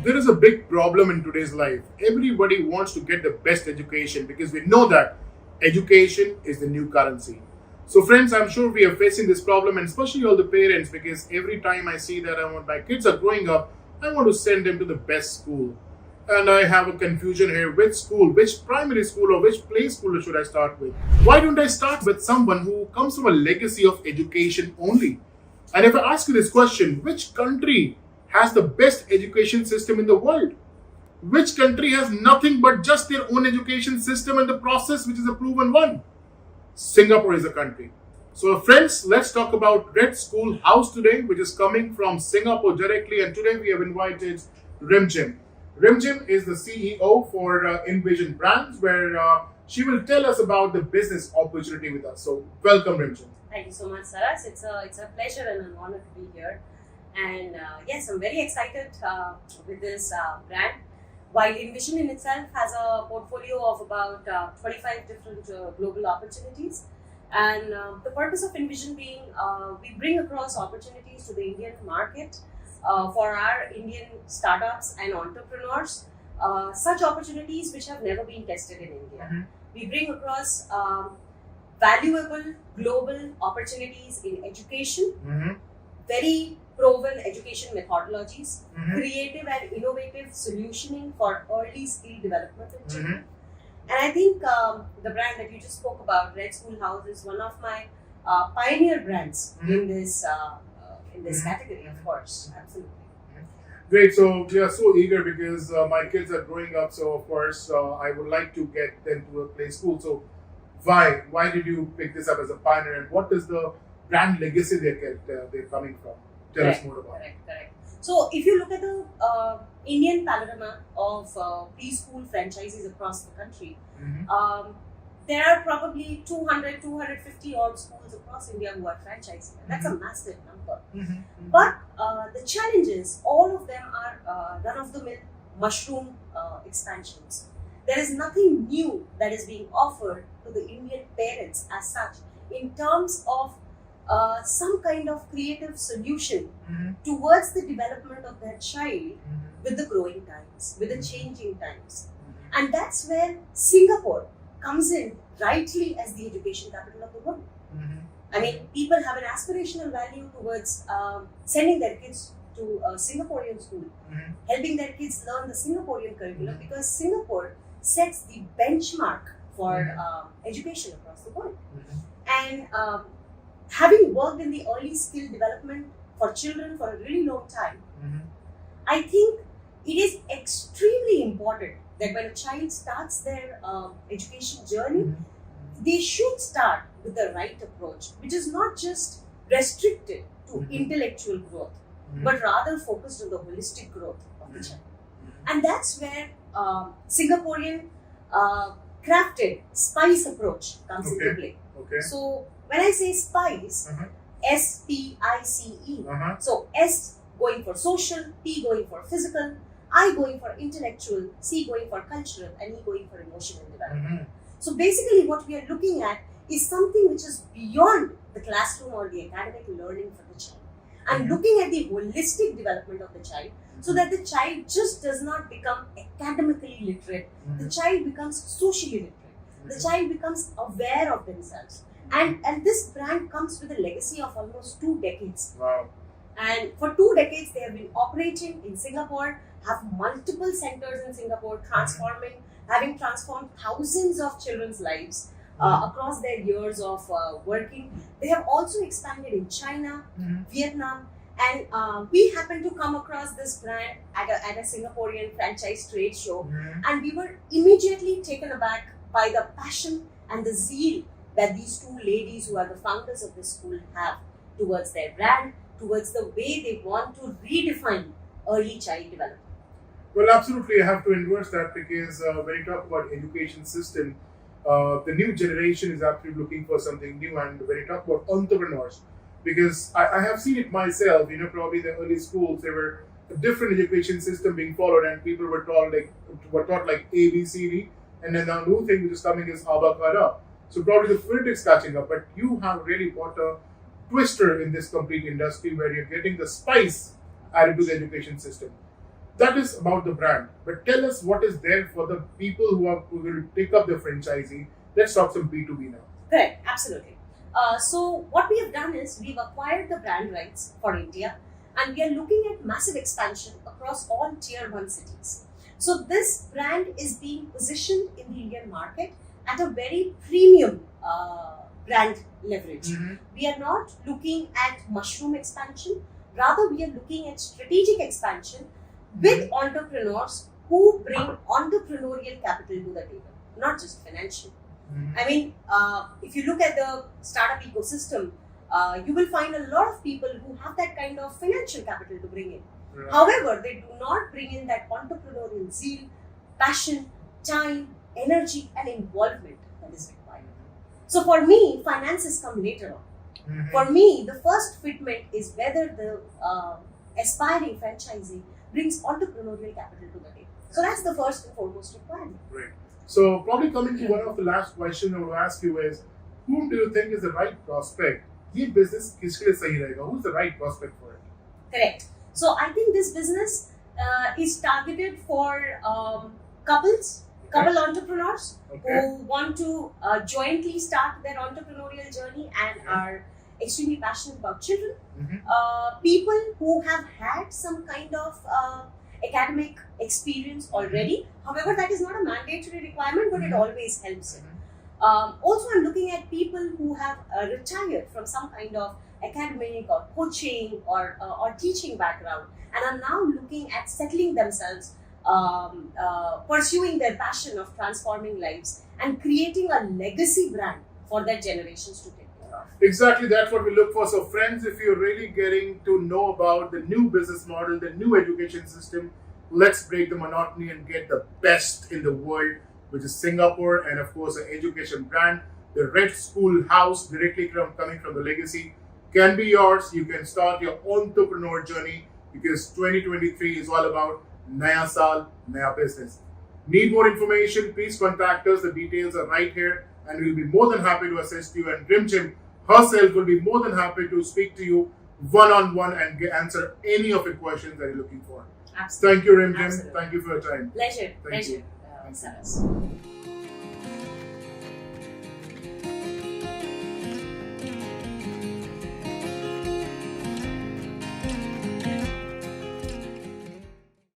there is a big problem in today's life. Everybody wants to get the best education because we know that education is the new currency. So, friends, I'm sure we are facing this problem, and especially all the parents, because every time I see that my kids are growing up, I want to send them to the best school. And I have a confusion here: which school, which primary school, or which play school should I start with? Why don't I start with someone who comes from a legacy of education only? And if I ask you this question, which country has the best education system in the world? Which country has nothing but just their own education system and the process, which is a proven one? Singapore is a country. So, friends, let's talk about Red School House today, which is coming from Singapore directly. And today we have invited Rimjim. Rimjim is the CEO for Envision Brands, where she will tell us about the business opportunity with us. So, welcome, Rimjim. Thank you so much, Saras. It's a pleasure and an honor to be here. And yes, I'm very excited with this brand. While Envision in itself has a portfolio of about 25 different global opportunities, and the purpose of Envision being we bring across opportunities to the Indian market for our Indian startups and entrepreneurs, such opportunities which have never been tested in India. Mm-hmm. We bring across valuable global opportunities in education, Mm-hmm. very proven education methodologies, Mm-hmm. creative and innovative solutioning for early skill development in children. Mm-hmm. And I think the brand that you just spoke about, Red School House, is one of my pioneer brands Mm-hmm. in this Mm-hmm. category, of course. Absolutely. Great. So we are so eager because my kids are growing up. So of course, I would like to get them to a play school. So why did you pick this up as a pioneer, and what is the brand legacy they're coming from? Tell us more about it. Correct. So if you look at the Indian panorama of preschool franchises across the country, Mm-hmm. there are probably 200, 250 odd schools across India who are franchising. That's a Mhm. massive number. Mm-hmm. But the challenges, all of them are run-of-the-mill mushroom expansions. There is nothing new that is being offered to the Indian parents as such in terms of some kind of creative solution Mm-hmm. towards the development of their child Mm-hmm. with the growing times, with the changing times. Mm-hmm. And that's where Singapore comes in rightly as the education capital of the world. Mm-hmm. I mean, people have an aspirational value towards sending their kids to a Singaporean school, Mm-hmm. helping their kids learn the Singaporean curriculum, Mhm. because Singapore sets the benchmark for Mhm. education across the world. Mm-hmm. And having worked in the early skill development for children for a really long time, Mm-hmm. I think it is extremely important that when a child starts their education journey, they should start with the right approach, which is not just restricted to Mhm. intellectual growth, Mm-hmm. but rather focused on the holistic growth of the Mhm. child. And that's where Singaporean crafted SPICE approach comes Okay. into play. Okay. So when I say SPICE, Uh-huh. SPICE, Uh-huh. so S going for social, P going for physical, I going for intellectual, C going for cultural, and E going for emotional development. Mm-hmm. So basically what we are looking at is something which is beyond the classroom or the academic learning for the child. And Mhm. looking at the holistic development of the child, so that the child just does not become academically literate, the child becomes socially literate, the child becomes aware of themselves. And this brand comes with a legacy of almost 2 decades. Wow. And for 2 decades, they have been operating in Singapore, have multiple centers in Singapore, having transformed thousands of children's lives across their years of working. They have also expanded in China, Mm-hmm. Vietnam, and we happened to come across this brand at a Singaporean franchise trade show, Mm-hmm. and we were immediately taken aback by the passion and the zeal that these 2 ladies who are the founders of this school have towards their brand, towards the way they want to redefine early child development. Well, absolutely, I have to endorse that because when you talk about education system, the new generation is actually looking for something new. And when you talk about entrepreneurs, because I have seen it myself, probably the early schools, there were a different education system being followed, and people were taught like A, B, C, D, and then the new thing which is coming is Abakara. So probably the phonetics catching up, but you have really brought a twister in this complete industry where you're getting the spice added to the education system. That is about the brand. But tell us what is there for the people who will take up the franchisee. Let's talk some B2B now. Correct, absolutely. So what we have done is we've acquired the brand rights for India, and we are looking at massive expansion across all tier 1 cities. So this brand is being positioned in the Indian market at a very premium brand leverage. We are not looking at mushroom expansion, rather we are looking at strategic expansion with entrepreneurs who bring entrepreneurial capital to the table, not just financial. I mean, if you look at the startup ecosystem, you will find a lot of people who have that kind of financial capital to bring in. Right. However, they do not bring in that entrepreneurial zeal, passion, time, energy, and involvement that is required. So for me, finances come later on. For me, the first fitment is whether the aspiring franchisee brings entrepreneurial capital to the table. So that's the first and foremost requirement. Right. So probably coming to one of the last questions I will ask you is, whom do you think is the right prospect? ये business किसके लिए सही रहेगा? Who's the right prospect for it? Correct. So I think this business is targeted for couples, couple entrepreneurs who want to jointly start their entrepreneurial journey and are extremely passionate about children. People who have had some kind of academic experience already. However, that is not a mandatory requirement, but it always helps. Also, I'm looking at people who have retired from some kind of academic or coaching or teaching background and are now looking at settling themselves, pursuing their passion of transforming lives and creating a legacy brand for their generations to take care of. Exactly, that's what we look for. So friends, if you're really getting to know about the new business model, the new education system, let's break the monotony and get the best in the world, which is Singapore, and of course an education brand. The Red School House, directly coming from the legacy, can be yours. You can start your entrepreneur journey because 2023 is all about Naya Saal, Naya Business. Need more information? Please contact us. The details are right here, and we'll be more than happy to assist you. And Rimchim herself will be more than happy to speak to you one-on-one and answer any of your questions that you're looking for. Absolutely. Thank you, Rimchim. Absolutely. Thank you for your time. Pleasure. Thank you. Saras.